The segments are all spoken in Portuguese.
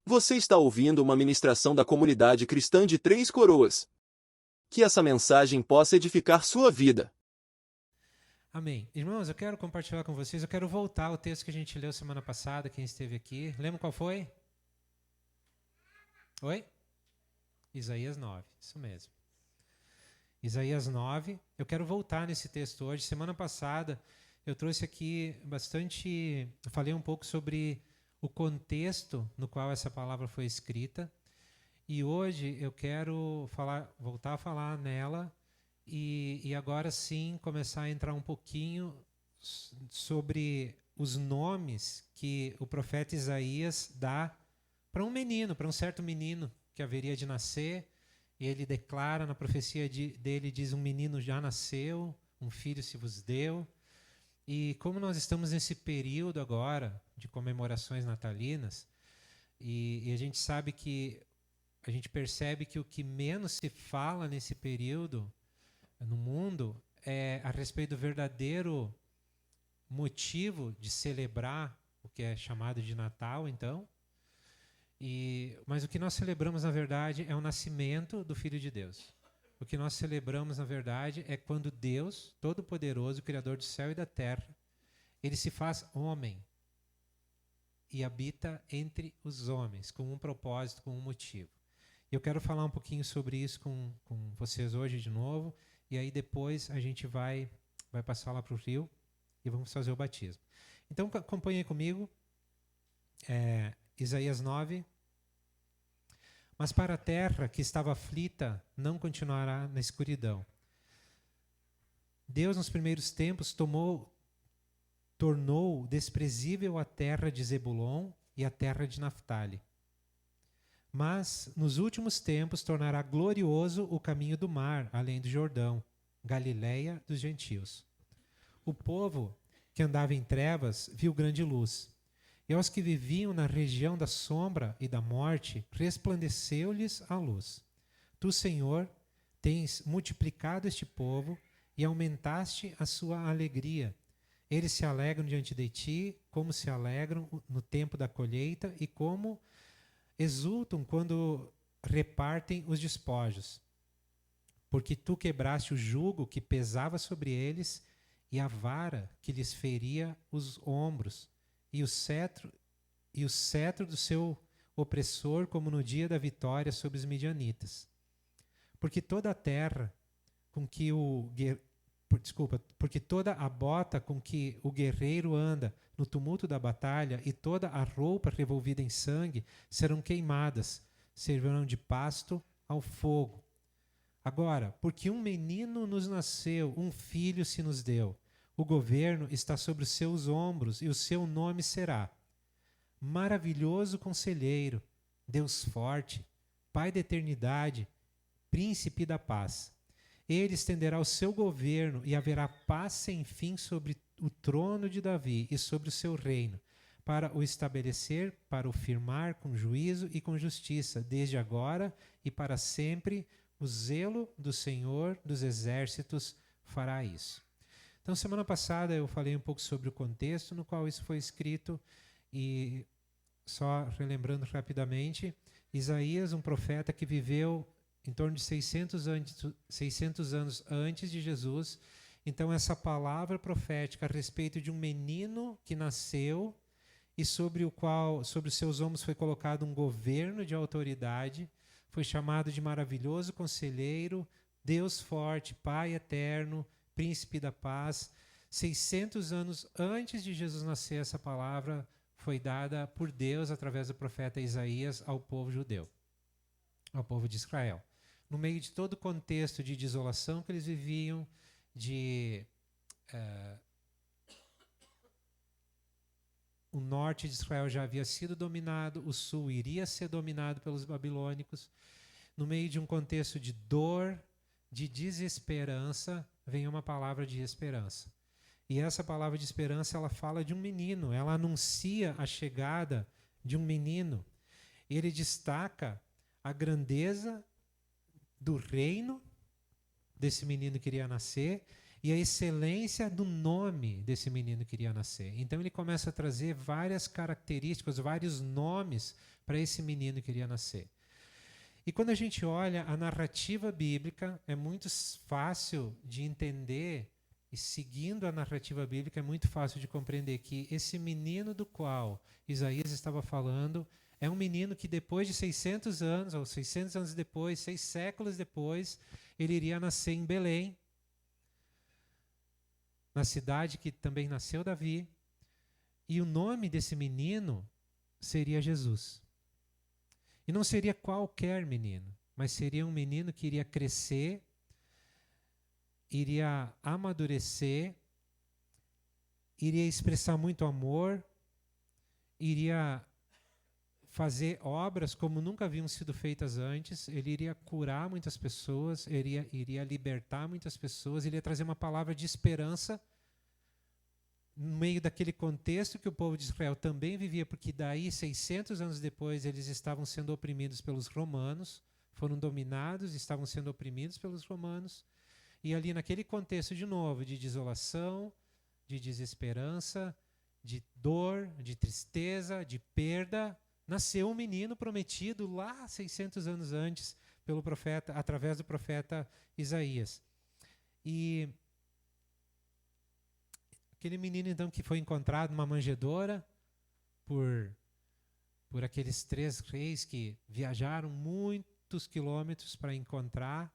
Você está ouvindo uma ministração da comunidade cristã de Três Coroas. Que essa mensagem possa edificar sua vida. Amém. Irmãos, eu quero compartilhar com vocês, eu quero voltar ao texto que a gente leu semana passada, quem esteve aqui. Lembra qual foi? Oi? Isaías 9, isso mesmo. Isaías 9, eu quero voltar nesse texto hoje. Semana passada eu trouxe aqui eu falei um pouco sobre o contexto no qual essa palavra foi escrita. E hoje eu quero voltar a falar nela e agora sim começar a entrar um pouquinho sobre os nomes que o profeta Isaías dá para um certo menino que haveria de nascer. E ele declara na profecia dele, diz: um menino já nasceu, um filho se vos deu. E como nós estamos nesse período agora de comemorações natalinas, e a gente sabe que a gente percebe que o que menos se fala nesse período no mundo é a respeito do verdadeiro motivo de celebrar o que é chamado de Natal, então. Mas o que nós celebramos, na verdade, é o nascimento do Filho de Deus. O que nós celebramos, na verdade, é quando Deus, Todo-Poderoso, Criador do céu e da terra, ele se faz homem e habita entre os homens, com um propósito, com um motivo. Eu quero falar um pouquinho sobre isso com vocês hoje de novo, e aí depois a gente vai passar lá para o rio e vamos fazer o batismo. Então acompanhem comigo, Isaías 9. Mas para a terra que estava aflita não continuará na escuridão. Deus nos primeiros tempos tornou desprezível a terra de Zebulon e a terra de Naftali. Mas, nos últimos tempos, tornará glorioso o caminho do mar, além do Jordão, Galileia dos gentios. O povo que andava em trevas viu grande luz, e aos que viviam na região da sombra e da morte, resplandeceu-lhes a luz. Tu, Senhor, tens multiplicado este povo e aumentaste a sua alegria. Eles se alegram diante de ti, como se alegram no tempo da colheita e como exultam quando repartem os despojos. Porque tu quebraste o jugo que pesava sobre eles e a vara que lhes feria os ombros, e o cetro do seu opressor, como no dia da vitória sobre os midianitas. Porque toda a terra porque toda a bota com que o guerreiro anda no tumulto da batalha e toda a roupa revolvida em sangue serão queimadas, servirão de pasto ao fogo. Agora, porque um menino nos nasceu, um filho se nos deu, o governo está sobre os seus ombros e o seu nome será Maravilhoso Conselheiro, Deus Forte, Pai da Eternidade, Príncipe da Paz. Ele estenderá o seu governo e haverá paz sem fim sobre o trono de Davi e sobre o seu reino, para o estabelecer, para o firmar com juízo e com justiça, desde agora e para sempre. O zelo do Senhor dos Exércitos fará isso. Então, semana passada eu falei um pouco sobre o contexto no qual isso foi escrito e, só relembrando rapidamente, Isaías, um profeta que viveu em torno de 600 anos antes de Jesus. Então, essa palavra profética a respeito de um menino que nasceu e sobre os seus ombros foi colocado um governo de autoridade, foi chamado de Maravilhoso Conselheiro, Deus Forte, Pai Eterno, Príncipe da Paz. 600 anos antes de Jesus nascer, essa palavra foi dada por Deus através do profeta Isaías ao povo judeu, ao povo de Israel. No meio de todo o contexto de desolação que eles viviam, o norte de Israel já havia sido dominado, o sul iria ser dominado pelos babilônicos. No meio de um contexto de dor, de desesperança, vem uma palavra de esperança. E essa palavra de esperança, ela fala de um menino, ela anuncia a chegada de um menino. Ele destaca a grandeza do reino desse menino que iria nascer e a excelência do nome desse menino que iria nascer. Então ele começa a trazer várias características, vários nomes para esse menino que iria nascer. E quando a gente olha a narrativa bíblica, é muito fácil de entender, e seguindo a narrativa bíblica, é muito fácil de compreender que esse menino do qual Isaías estava falando é um menino que depois de 600 anos, ou 600 anos depois, 6 séculos depois, ele iria nascer em Belém, na cidade que também nasceu Davi, e o nome desse menino seria Jesus. E não seria qualquer menino, mas seria um menino que iria crescer, iria amadurecer, iria expressar muito amor, iria fazer obras como nunca haviam sido feitas antes, ele iria curar muitas pessoas, iria libertar muitas pessoas, ele iria trazer uma palavra de esperança no meio daquele contexto que o povo de Israel também vivia, porque daí, 600 anos depois, eles estavam sendo oprimidos pelos romanos, foram dominados, estavam sendo oprimidos pelos romanos, e ali naquele contexto, de novo, de desolação, de desesperança, de dor, de tristeza, de perda, nasceu um menino prometido lá 600 anos antes, pelo profeta, através do profeta Isaías. E aquele menino, então, que foi encontrado numa manjedoura por aqueles 3 reis que viajaram muitos quilômetros para encontrar,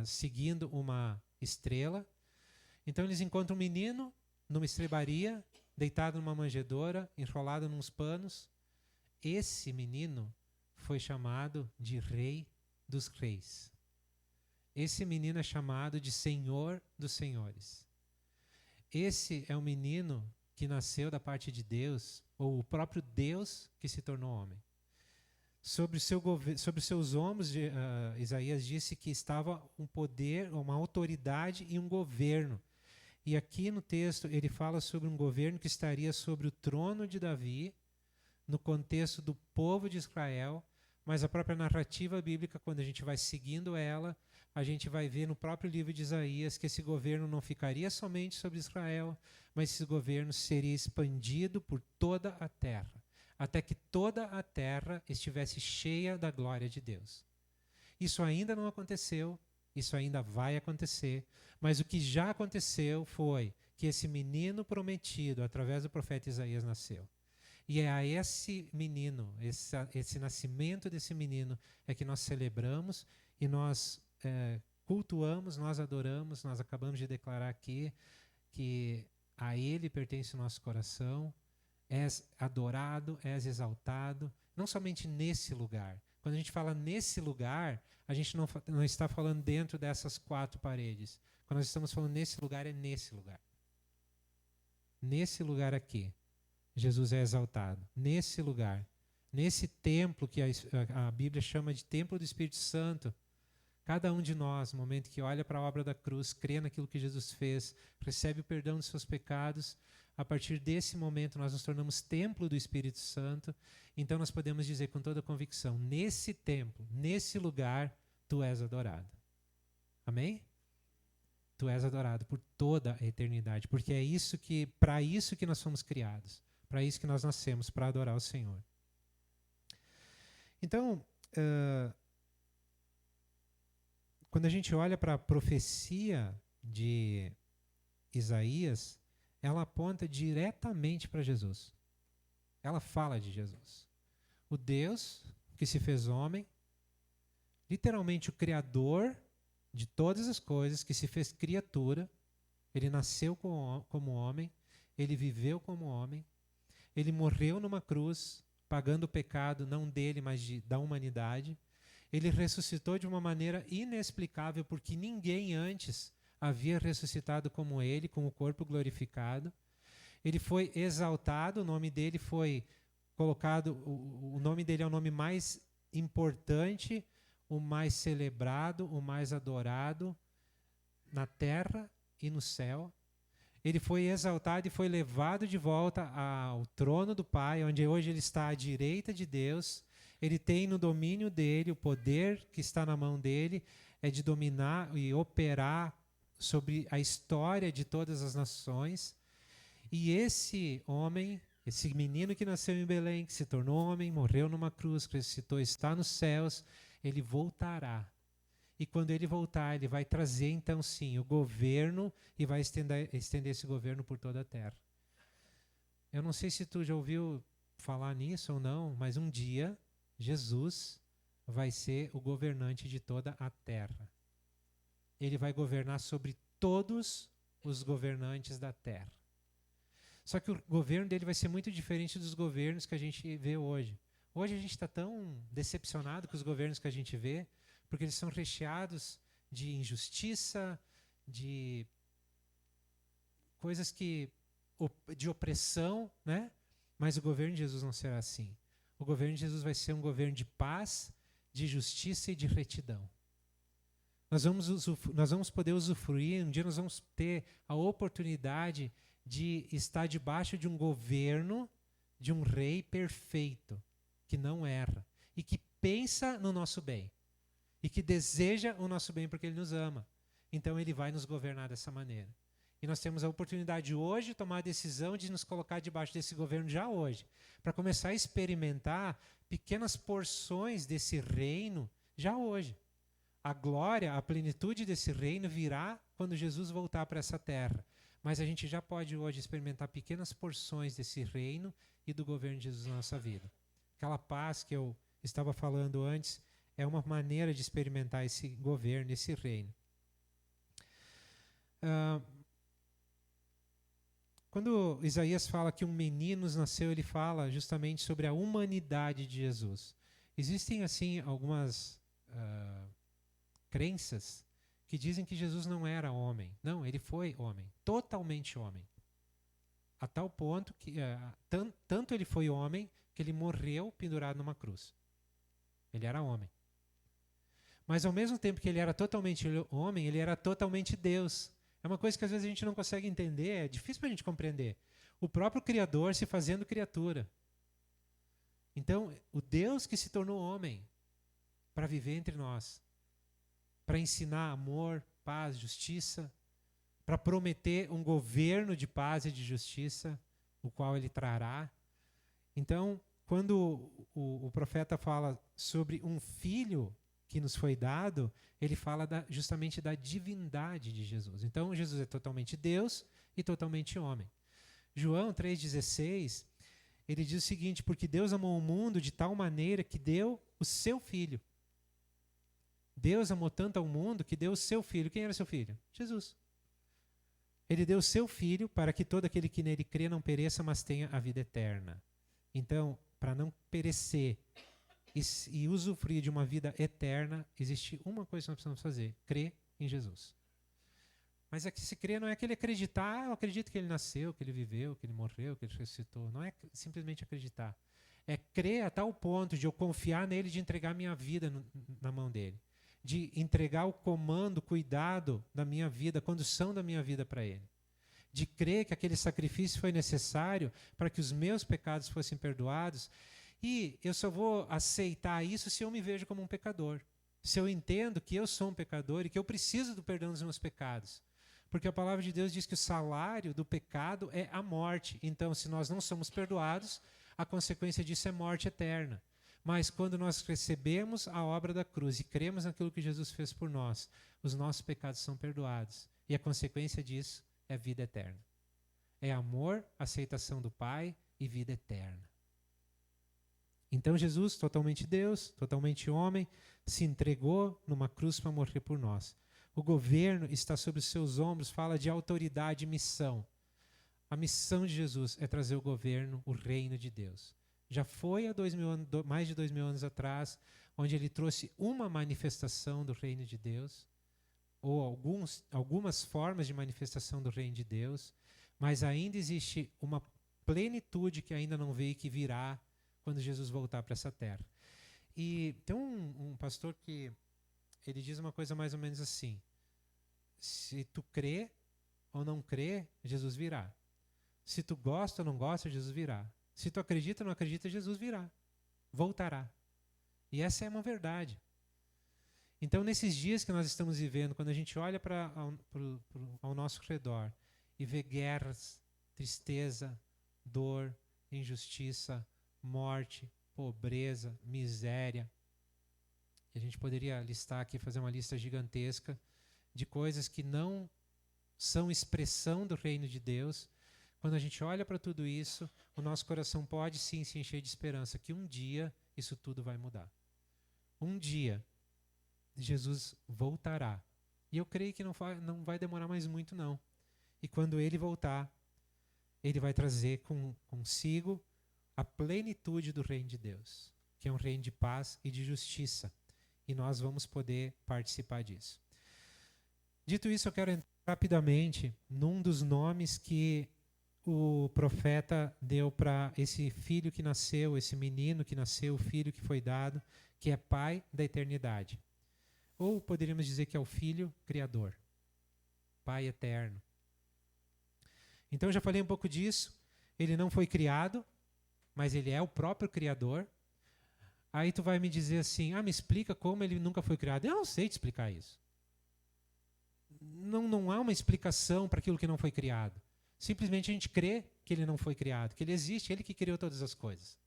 seguindo uma estrela. Então, eles encontram um menino numa estrebaria, deitado numa manjedoura, enrolado nos panos. Esse menino foi chamado de Rei dos Reis. Esse menino é chamado de Senhor dos Senhores. Esse é o menino que nasceu da parte de Deus, ou o próprio Deus que se tornou homem. Sobre os seus ombros, Isaías disse que estava um poder, uma autoridade e um governo. E aqui no texto ele fala sobre um governo que estaria sobre o trono de Davi, no contexto do povo de Israel, mas a própria narrativa bíblica, quando a gente vai seguindo ela, a gente vai ver no próprio livro de Isaías que esse governo não ficaria somente sobre Israel, mas esse governo seria expandido por toda a terra, até que toda a terra estivesse cheia da glória de Deus. Isso ainda não aconteceu, isso ainda vai acontecer, mas o que já aconteceu foi que esse menino prometido, através do profeta Isaías, nasceu. E é a esse menino, esse nascimento desse menino, é que nós celebramos e nós cultuamos, nós adoramos. Nós acabamos de declarar aqui que a Ele pertence o nosso coração. És adorado, és exaltado, não somente nesse lugar. Quando a gente fala nesse lugar, a gente não está falando dentro dessas 4 paredes. Quando nós estamos falando nesse lugar, é nesse lugar. Nesse lugar aqui, Jesus é exaltado. Nesse lugar, nesse templo que a Bíblia chama de templo do Espírito Santo, cada um de nós, no momento que olha para a obra da cruz, crê naquilo que Jesus fez, recebe o perdão dos seus pecados, a partir desse momento nós nos tornamos templo do Espírito Santo. Então nós podemos dizer com toda convicção, nesse templo, nesse lugar, tu és adorado. Amém? Tu és adorado por toda a eternidade, porque é isso que, para isso que nós fomos criados, para isso que nós nascemos, para adorar o Senhor. Então, quando a gente olha para a profecia de Isaías, ela aponta diretamente para Jesus. Ela fala de Jesus. O Deus que se fez homem, literalmente o Criador de todas as coisas, que se fez criatura. Ele nasceu como homem, ele viveu como homem, ele morreu numa cruz, pagando o pecado não dele, mas da humanidade. Ele ressuscitou de uma maneira inexplicável, porque ninguém antes havia ressuscitado como ele, com o corpo glorificado. Ele foi exaltado, o nome dele foi colocado, o nome dele é o nome mais importante, o mais celebrado, o mais adorado na terra e no céu. Ele foi exaltado e foi levado de volta ao trono do Pai, onde hoje ele está à direita de Deus. Ele tem no domínio dele, o poder que está na mão dele é de dominar e operar sobre a história de todas as nações. E esse homem, esse menino que nasceu em Belém, que se tornou homem, morreu numa cruz, ressuscitou, está nos céus, ele voltará. E quando ele voltar, ele vai trazer, então sim, o governo e vai estender esse governo por toda a terra. Eu não sei se tu já ouviu falar nisso ou não, mas um dia Jesus vai ser o governante de toda a terra. Ele vai governar sobre todos os governantes da terra. Só que o governo dele vai ser muito diferente dos governos que a gente vê hoje. Hoje a gente está tão decepcionado com os governos que a gente vê, porque eles são recheados de injustiça, de coisas de opressão, né? Mas o governo de Jesus não será assim. O governo de Jesus vai ser um governo de paz, de justiça e de retidão. Nós vamos poder usufruir, um dia nós vamos ter a oportunidade de estar debaixo de um governo, de um rei perfeito, que não erra e que pensa no nosso bem e que deseja o nosso bem porque ele nos ama. Então ele vai nos governar dessa maneira. E nós temos a oportunidade hoje de tomar a decisão de nos colocar debaixo desse governo já hoje, para começar a experimentar pequenas porções desse reino já hoje. A glória, a plenitude desse reino virá quando Jesus voltar para essa terra. Mas a gente já pode hoje experimentar pequenas porções desse reino e do governo de Jesus na nossa vida. Aquela paz que eu estava falando antes é uma maneira de experimentar esse governo, esse reino. Quando Isaías fala que um menino nos nasceu, ele fala justamente sobre a humanidade de Jesus. Existem, assim, algumas crenças que dizem que Jesus não era homem. Não, ele foi homem, totalmente homem. A tal ponto que, tanto ele foi homem, que ele morreu pendurado numa cruz. Ele era homem. Mas ao mesmo tempo que ele era totalmente homem, ele era totalmente Deus. É uma coisa que às vezes a gente não consegue entender, é difícil para a gente compreender. O próprio Criador se fazendo criatura. Então, o Deus que se tornou homem para viver entre nós, para ensinar amor, paz, justiça, para prometer um governo de paz e de justiça, o qual ele trará. Então, quando o profeta fala sobre um filho que nos foi dado, ele fala justamente da divindade de Jesus. Então, Jesus é totalmente Deus e totalmente homem. João 3,16, ele diz o seguinte: porque Deus amou o mundo de tal maneira que deu o seu filho. Deus amou tanto ao mundo que deu o seu filho. Quem era seu filho? Jesus. Ele deu o seu filho para que todo aquele que nele crê não pereça, mas tenha a vida eterna. Então, para não perecer e usufruir de uma vida eterna, existe uma coisa que nós precisamos fazer: crer em Jesus. Mas aqui se crer não é que ele acreditar, eu acredito que ele nasceu, que ele viveu, que ele morreu, que ele ressuscitou. Não é simplesmente acreditar. É crer a tal ponto de eu confiar nele, de entregar minha vida na mão dele. De entregar o comando, o cuidado da minha vida, a condução da minha vida para ele. De crer que aquele sacrifício foi necessário para que os meus pecados fossem perdoados. E eu só vou aceitar isso se eu me vejo como um pecador. Se eu entendo que eu sou um pecador e que eu preciso do perdão dos meus pecados. Porque a palavra de Deus diz que o salário do pecado é a morte. Então, se nós não somos perdoados, a consequência disso é morte eterna. Mas quando nós recebemos a obra da cruz e cremos naquilo que Jesus fez por nós, os nossos pecados são perdoados. E a consequência disso é vida eterna. É amor, aceitação do Pai e vida eterna. Então Jesus, totalmente Deus, totalmente homem, se entregou numa cruz para morrer por nós. O governo está sobre os seus ombros, fala de autoridade e missão. A missão de Jesus é trazer o governo, o reino de Deus. Já foi há mais de 2000 anos atrás, onde ele trouxe uma manifestação do reino de Deus, ou algumas formas de manifestação do reino de Deus, mas ainda existe uma plenitude que ainda não veio e que virá quando Jesus voltar para essa terra. E tem um pastor que ele diz uma coisa mais ou menos assim: se tu crê ou não crê, Jesus virá. Se tu gosta ou não gosta, Jesus virá. Se tu acredita ou não acredita, Jesus virá. Voltará. E essa é uma verdade. Então, nesses dias que nós estamos vivendo, quando a gente olha ao nosso redor e vê guerras, tristeza, dor, injustiça, morte, pobreza, miséria, e a gente poderia listar aqui, fazer uma lista gigantesca de coisas que não são expressão do reino de Deus. Quando a gente olha para tudo isso, o nosso coração pode sim se encher de esperança que um dia isso tudo vai mudar. Um dia Jesus voltará. E eu creio que não vai demorar mais muito, não. E quando ele voltar, ele vai trazer consigo a plenitude do reino de Deus, que é um reino de paz e de justiça. E nós vamos poder participar disso. Dito isso, eu quero entrar rapidamente num dos nomes que o profeta deu para esse filho que nasceu, esse menino que nasceu, o filho que foi dado, que é Pai da eternidade. Ou poderíamos dizer que é o Filho Criador, Pai eterno. Então eu já falei um pouco disso. Ele não foi criado, mas ele é o próprio Criador. Aí tu vai me dizer assim, me explica como ele nunca foi criado. Eu não sei te explicar isso. Não há uma explicação para aquilo que não foi criado. Simplesmente a gente crê que ele não foi criado, que ele existe, ele que criou todas as coisas.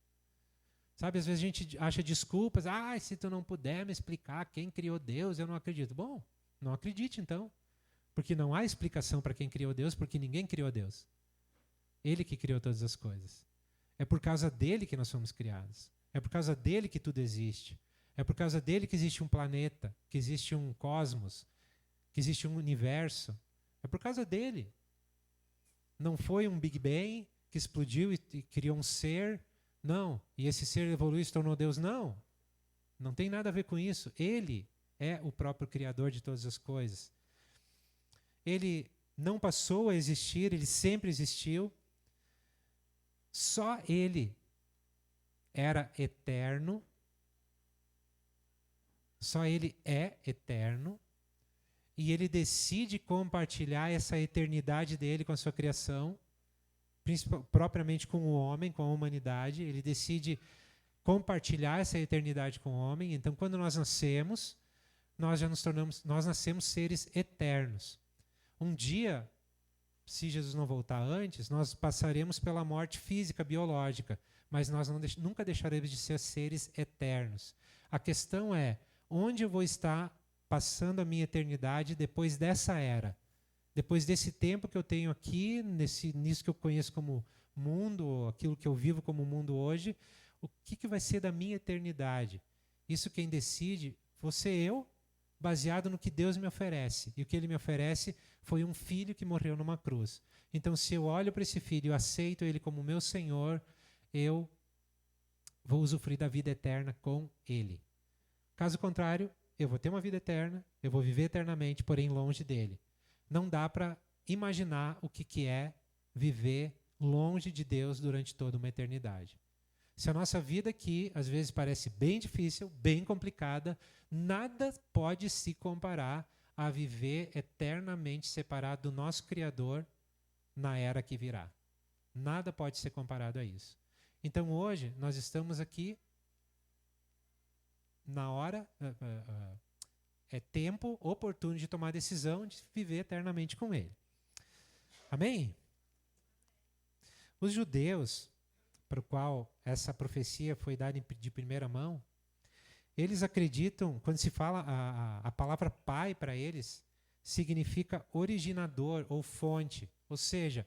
Sabe, às vezes a gente acha desculpas, se tu não puder me explicar quem criou Deus, eu não acredito. Bom, não acredite então, porque não há explicação para quem criou Deus, porque ninguém criou Deus. Ele que criou todas as coisas. É por causa dele que nós fomos criados. É por causa dele que tudo existe. É por causa dele que existe um planeta, que existe um cosmos, que existe um universo. É por causa dele. Não foi um Big Bang que explodiu e criou um ser. Não. E esse ser evoluiu e se tornou Deus. Não. Não tem nada a ver com isso. Ele é o próprio Criador de todas as coisas. Ele não passou a existir, ele sempre existiu. Só ele era eterno. Só ele é eterno. E ele decide compartilhar essa eternidade dele com a sua criação, propriamente com o homem, com a humanidade. Ele decide compartilhar essa eternidade com o homem. Então, quando nós nascemos, nós nascemos seres eternos. Um dia, se Jesus não voltar antes, nós passaremos pela morte física, biológica, mas nós nunca deixaremos de ser seres eternos. A questão é, onde eu vou estar passando a minha eternidade depois dessa era? Depois desse tempo que eu tenho aqui, nisso que eu conheço como mundo, aquilo que eu vivo como mundo hoje, o que vai ser da minha eternidade? Isso quem decide, vou ser eu, baseado no que Deus me oferece. E o que ele me oferece foi um filho que morreu numa cruz. Então, se eu olho para esse filho e aceito ele como meu Senhor, eu vou usufruir da vida eterna com ele. Caso contrário, eu vou ter uma vida eterna, eu vou viver eternamente, porém longe dele. Não dá para imaginar o que é viver longe de Deus durante toda uma eternidade. Se a nossa vida aqui, às vezes, parece bem difícil, bem complicada, nada pode se comparar a viver eternamente separado do nosso Criador na era que virá. Nada pode ser comparado a isso. Então, hoje, nós estamos aqui na hora, é tempo oportuno de tomar a decisão de viver eternamente com ele. Amém? Os judeus, para o qual essa profecia foi dada de primeira mão, eles acreditam, quando se fala a palavra pai para eles, significa originador ou fonte. Ou seja,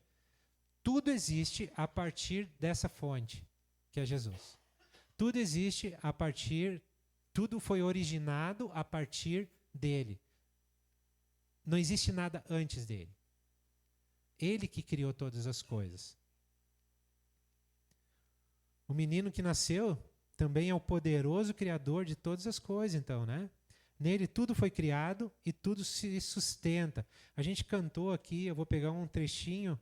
tudo existe a partir dessa fonte, que é Jesus. Tudo existe a partir, tudo foi originado a partir dele. Não existe nada antes dele. Ele que criou todas as coisas. O menino que nasceu também é o poderoso criador de todas as coisas, então, né? Nele tudo foi criado e tudo se sustenta. A gente cantou aqui, eu vou pegar um trechinho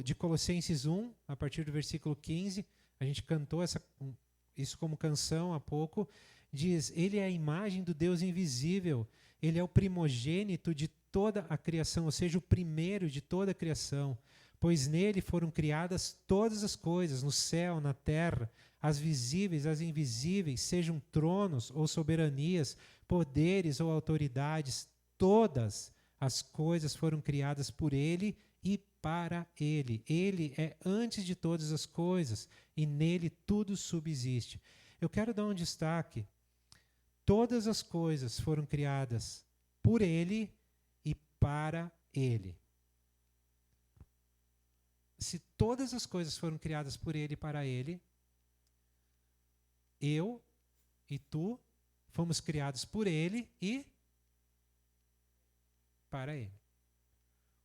de Colossenses 1, a partir do versículo 15. A gente cantou isso como canção há pouco. Diz, ele é a imagem do Deus invisível. Ele é o primogênito de toda a criação, ou seja, o primeiro de toda a criação. Pois nele foram criadas todas as coisas, no céu, na terra, as visíveis, as invisíveis, sejam tronos ou soberanias, poderes ou autoridades, todas as coisas foram criadas por ele e para ele. Ele é antes de todas as coisas e nele tudo subsiste. Eu quero dar um destaque. Todas as coisas foram criadas por ele e para ele. Se todas as coisas foram criadas por ele e para ele, eu e tu fomos criados por ele e para ele.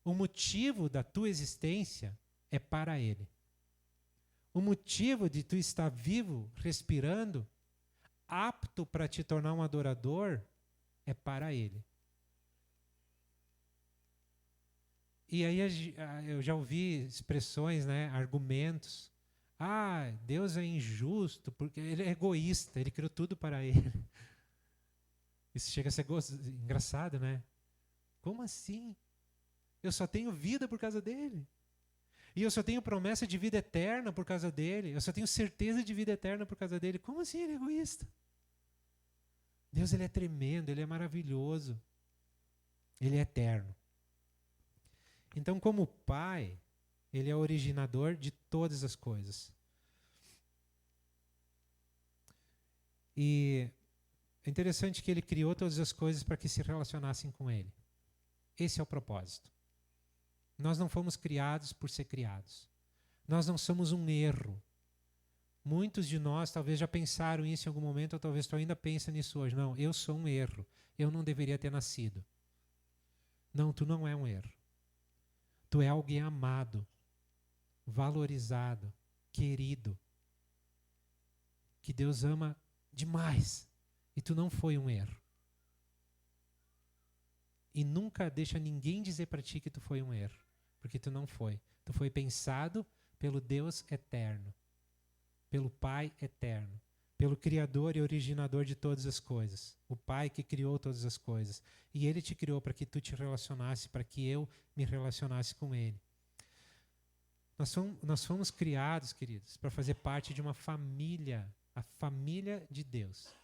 O motivo da tua existência é para ele. O motivo de tu estar vivo, respirando, apto para te tornar um adorador, é para ele. E aí eu já ouvi expressões, né, argumentos. Ah, Deus é injusto, porque ele é egoísta, ele criou tudo para ele. Isso chega a ser engraçado, né? Como assim? Eu só tenho vida por causa dele. E eu só tenho promessa de vida eterna por causa dele. Eu só tenho certeza de vida eterna por causa dele. Como assim ele é egoísta? Deus, ele é tremendo, ele é maravilhoso. Ele é eterno. Então, como Pai, ele é o originador de todas as coisas. E é interessante que ele criou todas as coisas para que se relacionassem com ele. Esse é o propósito. Nós não fomos criados por ser criados. Nós não somos um erro. Muitos de nós talvez já pensaram isso em algum momento, ou talvez tu ainda pensa nisso hoje. Não, eu sou um erro. Eu não deveria ter nascido. Não, tu não é um erro. Tu é alguém amado, valorizado, querido, que Deus ama demais. E tu não foi um erro. E nunca deixa ninguém dizer para ti que tu foi um erro, porque tu não foi. Tu foi pensado pelo Deus eterno, pelo Pai eterno, pelo Criador e originador de todas as coisas, o Pai que criou todas as coisas. E Ele te criou para que tu te relacionasse, para que eu me relacionasse com Ele. Nós fomos criados, queridos, para fazer parte de uma família, a família de Deus.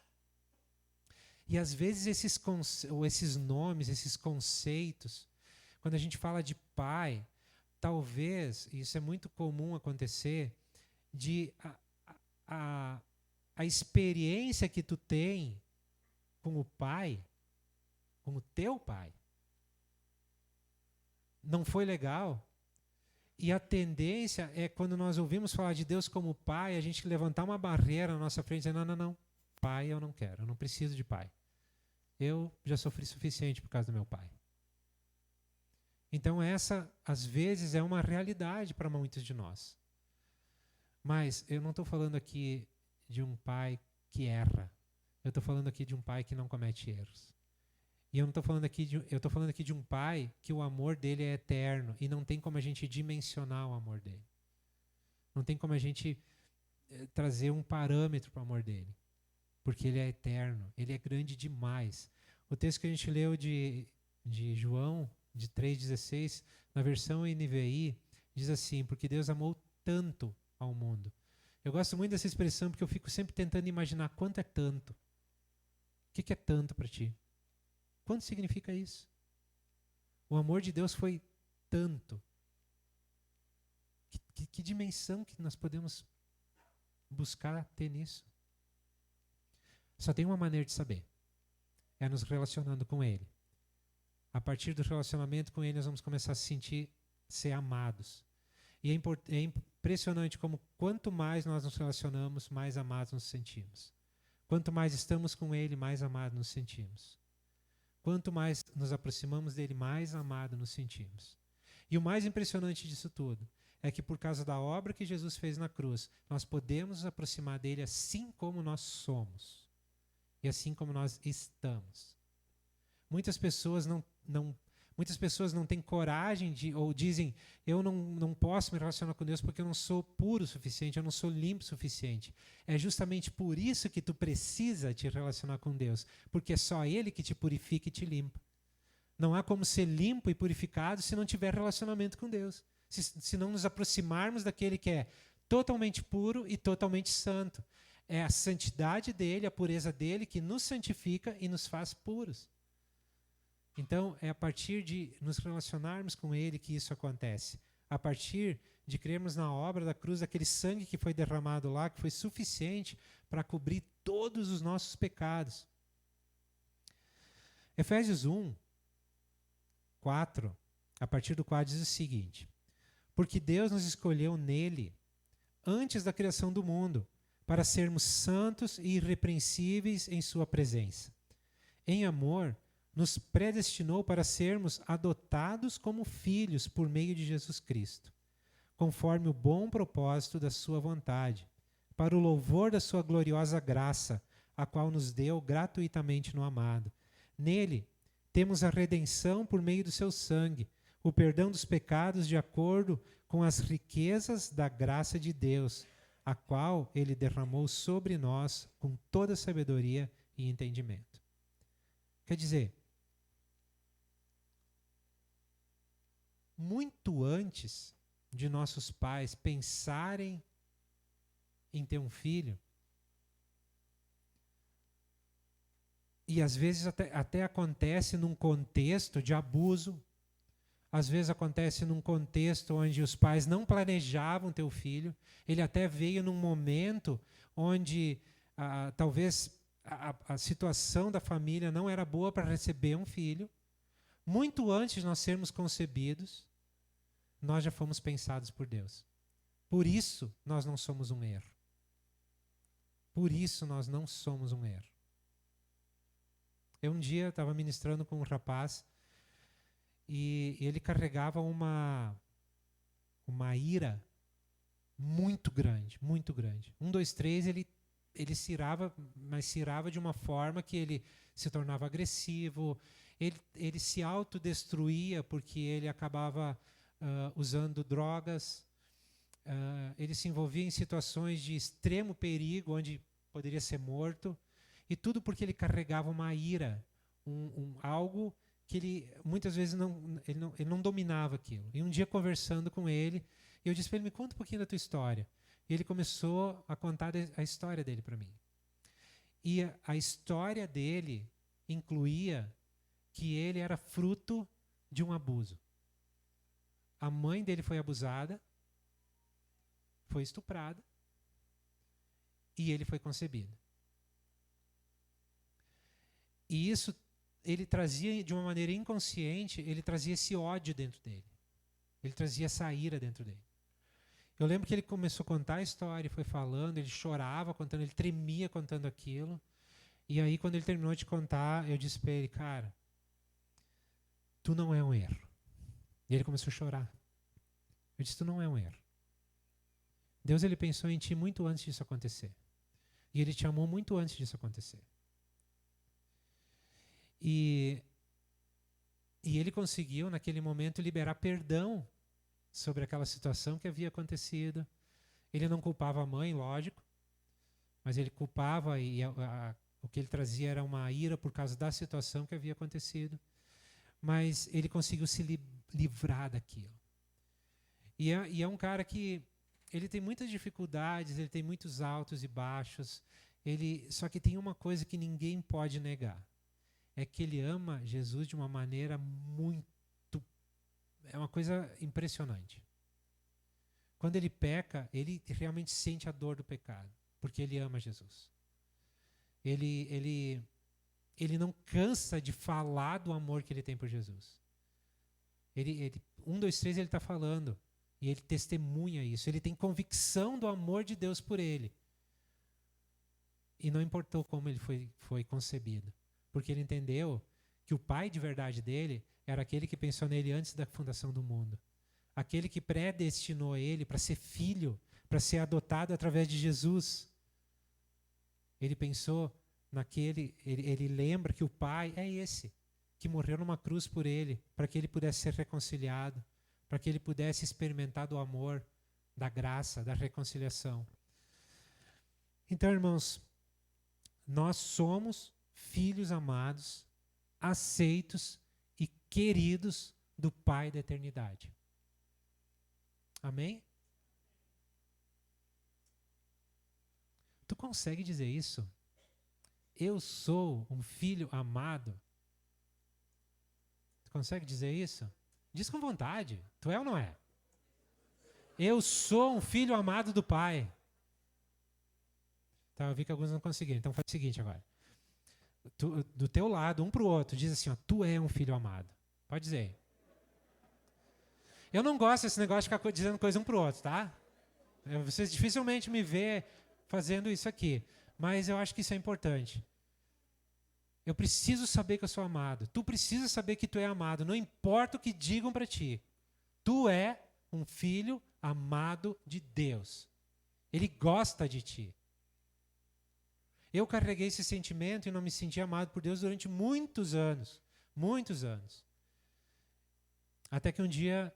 E às vezes esses nomes, esses conceitos, quando a gente fala de pai, talvez, e isso é muito comum acontecer, de a experiência que tu tem com o pai, com o teu pai, não foi legal. E a tendência é, quando nós ouvimos falar de Deus como pai, a gente levantar uma barreira na nossa frente e dizer, não, pai eu não quero, eu não preciso de pai. Eu já sofri suficiente por causa do meu pai. Então essa, às vezes, é uma realidade para muitos de nós. Mas eu não estou falando aqui de um pai que erra. Eu estou falando aqui de um pai que não comete erros. E eu estou falando aqui de um pai que o amor dele é eterno e não tem como a gente dimensionar o amor dele. Não tem como a gente trazer um parâmetro para o amor dele. Porque ele é eterno, ele é grande demais. O texto que a gente leu de João, de 3,16, na versão NVI, diz assim, porque Deus amou tanto ao mundo. Eu gosto muito dessa expressão porque eu fico sempre tentando imaginar quanto é tanto. O que é tanto para ti? Quanto significa isso? O amor de Deus foi tanto. Que dimensão que nós podemos buscar ter nisso? Só tem uma maneira de saber. É nos relacionando com Ele. A partir do relacionamento com Ele, nós vamos começar a ser amados. E é impressionante como quanto mais nós nos relacionamos, mais amados nos sentimos. Quanto mais estamos com Ele, mais amados nos sentimos. Quanto mais nos aproximamos dele, mais amado nos sentimos. E o mais impressionante disso tudo é que por causa da obra que Jesus fez na cruz, nós podemos nos aproximar dele assim como nós somos. E assim como nós estamos. Muitas pessoas não têm coragem ou dizem, eu não posso me relacionar com Deus porque eu não sou puro o suficiente, eu não sou limpo o suficiente. É justamente por isso que tu precisa te relacionar com Deus, porque é só Ele que te purifica e te limpa. Não há como ser limpo e purificado se não tiver relacionamento com Deus. se não nos aproximarmos daquele que é totalmente puro e totalmente santo. É a santidade dele, a pureza dele que nos santifica e nos faz puros. Então, é a partir de nos relacionarmos com ele que isso acontece. A partir de crermos na obra da cruz, aquele sangue que foi derramado lá, que foi suficiente para cobrir todos os nossos pecados. Efésios 1, 4, a partir do 4 diz o seguinte: porque Deus nos escolheu nele, antes da criação do mundo, para sermos santos e irrepreensíveis em sua presença. Em amor, nos predestinou para sermos adotados como filhos por meio de Jesus Cristo, conforme o bom propósito da sua vontade, para o louvor da sua gloriosa graça, a qual nos deu gratuitamente no amado. Nele, temos a redenção por meio do seu sangue, o perdão dos pecados de acordo com as riquezas da graça de Deus, a qual ele derramou sobre nós com toda sabedoria e entendimento. Quer dizer, muito antes de nossos pais pensarem em ter um filho, e às vezes até acontece num contexto de abuso, às vezes acontece num contexto onde os pais não planejavam ter o filho, ele até veio num momento onde talvez a situação da família não era boa para receber um filho. Muito antes de nós sermos concebidos, nós já fomos pensados por Deus. Por isso, nós não somos um erro. Por isso, nós não somos um erro. Eu um dia estava ministrando com um rapaz e ele carregava uma ira muito grande, muito grande. 1, 2, 3, ele cirava, mas cirava de uma forma que ele se tornava agressivo, ele se autodestruía porque ele acabava usando drogas, ele se envolvia em situações de extremo perigo, onde poderia ser morto, e tudo porque ele carregava uma ira, algo que ele muitas vezes ele não dominava aquilo. E um dia, conversando com ele, eu disse para ele: me conta um pouquinho da tua história. E ele começou a contar a história dele para mim. E a história dele incluía que ele era fruto de um abuso. A mãe dele foi abusada, foi estuprada, e ele foi concebido. E isso ele trazia, de uma maneira inconsciente, ele trazia esse ódio dentro dele. Ele trazia essa ira dentro dele. Eu lembro que ele começou a contar a história, foi falando, ele chorava contando, ele tremia contando aquilo. E aí, quando ele terminou de contar, eu disse para ele: cara, tu não é um erro. E ele começou a chorar. Eu disse: tu não é um erro. Deus, ele pensou em ti muito antes disso acontecer. E ele te amou muito antes disso acontecer. E ele conseguiu, naquele momento, liberar perdão sobre aquela situação que havia acontecido. Ele não culpava a mãe, lógico, mas ele culpava, e o que ele trazia era uma ira por causa da situação que havia acontecido. Mas ele conseguiu se livrar daquilo. E é um cara que ele tem muitas dificuldades, ele tem muitos altos e baixos, só que tem uma coisa que ninguém pode negar. É que ele ama Jesus de uma maneira é uma coisa impressionante. Quando ele peca, ele realmente sente a dor do pecado, porque ele ama Jesus. Ele não cansa de falar do amor que ele tem por Jesus. 1, 2, 3 ele está falando, e ele testemunha isso. Ele tem convicção do amor de Deus por ele. E não importou como ele foi concebido. Porque ele entendeu que o pai de verdade dele era aquele que pensou nele antes da fundação do mundo. Aquele que predestinou ele para ser filho, para ser adotado através de Jesus. Ele pensou naquele, ele lembra que o pai é esse, que morreu numa cruz por ele, para que ele pudesse ser reconciliado, para que ele pudesse experimentar do amor, da graça, da reconciliação. Então, irmãos, nós somos filhos amados, aceitos e queridos do Pai da eternidade. Amém? Tu consegue dizer isso? Eu sou um filho amado. Tu consegue dizer isso? Diz com vontade. Tu é ou não é? Eu sou um filho amado do Pai. Tá, eu vi que alguns não conseguiram. Então faz o seguinte agora. Do teu lado, um para o outro, diz assim, ó, tu é um filho amado. Pode dizer. Eu não gosto desse negócio de ficar dizendo coisa um para o outro, tá? Vocês dificilmente me vê fazendo isso aqui. Mas eu acho que isso é importante. Eu preciso saber que eu sou amado. Tu precisa saber que tu é amado. Não importa o que digam para ti. Tu é um filho amado de Deus. Ele gosta de ti. Eu carreguei esse sentimento e não me senti amado por Deus durante muitos anos. Muitos anos. Até que um dia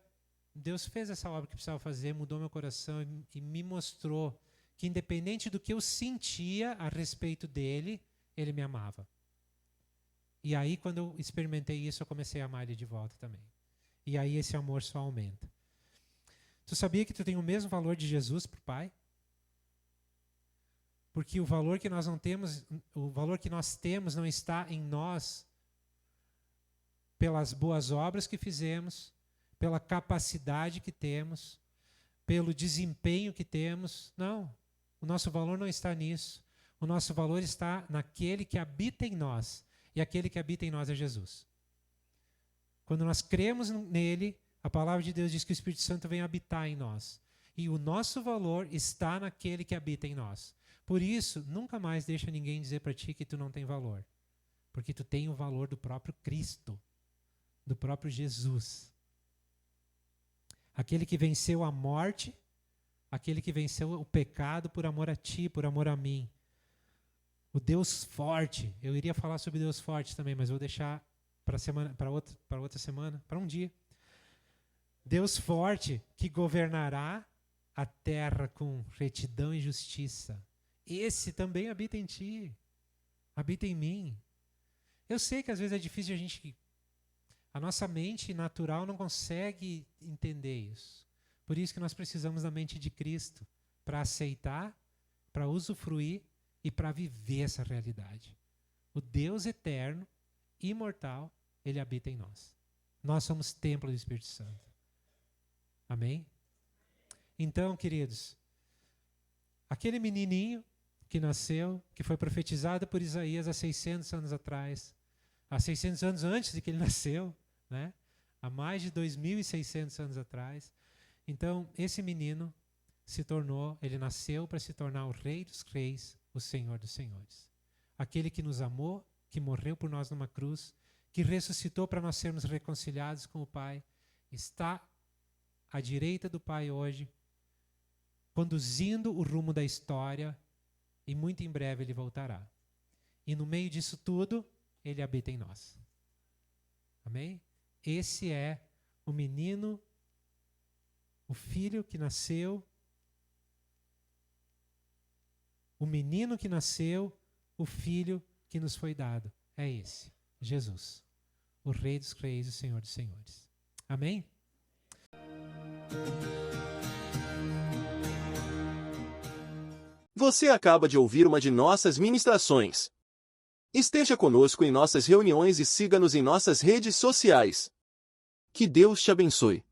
Deus fez essa obra que precisava fazer, mudou meu coração e me mostrou que independente do que eu sentia a respeito dele, ele me amava. E aí, quando eu experimentei isso, eu comecei a amar ele de volta também. E aí esse amor só aumenta. Tu sabia que tu tem o mesmo valor de Jesus para o Pai? Porque o valor que nós não temos, o valor que nós temos não está em nós pelas boas obras que fizemos, pela capacidade que temos, pelo desempenho que temos. Não, o nosso valor não está nisso. O nosso valor está naquele que habita em nós. E aquele que habita em nós é Jesus. Quando nós cremos nele, a palavra de Deus diz que o Espírito Santo vem habitar em nós. E o nosso valor está naquele que habita em nós. Por isso, nunca mais deixa ninguém dizer para ti que tu não tem valor. Porque tu tem o valor do próprio Cristo, do próprio Jesus. Aquele que venceu a morte, aquele que venceu o pecado por amor a ti, por amor a mim. O Deus forte. Eu iria falar sobre Deus forte também, mas vou deixar para outra semana, para um dia. Deus forte que governará a terra com retidão e justiça. Esse também habita em ti. Habita em mim. Eu sei que às vezes é difícil a nossa mente natural não consegue entender isso. Por isso que nós precisamos da mente de Cristo para aceitar, para usufruir e para viver essa realidade. O Deus eterno, imortal, ele habita em nós. Nós somos templo do Espírito Santo. Amém? Então, queridos, aquele menininho que nasceu, que foi profetizado por Isaías há 600 anos atrás, há 600 anos antes de que ele nasceu, né? Há mais de 2.600 anos atrás. Então, esse menino ele nasceu para se tornar o Rei dos Reis, o Senhor dos Senhores. Aquele que nos amou, que morreu por nós numa cruz, que ressuscitou para nós sermos reconciliados com o Pai, está à direita do Pai hoje, conduzindo o rumo da história, e muito em breve ele voltará. E no meio disso tudo, ele habita em nós. Amém? Esse é o menino, o filho que nasceu, o menino que nasceu, o filho que nos foi dado. É esse, Jesus, o Rei dos Reis, o Senhor dos Senhores. Amém? Você acaba de ouvir uma de nossas ministrações. Esteja conosco em nossas reuniões e siga-nos em nossas redes sociais. Que Deus te abençoe.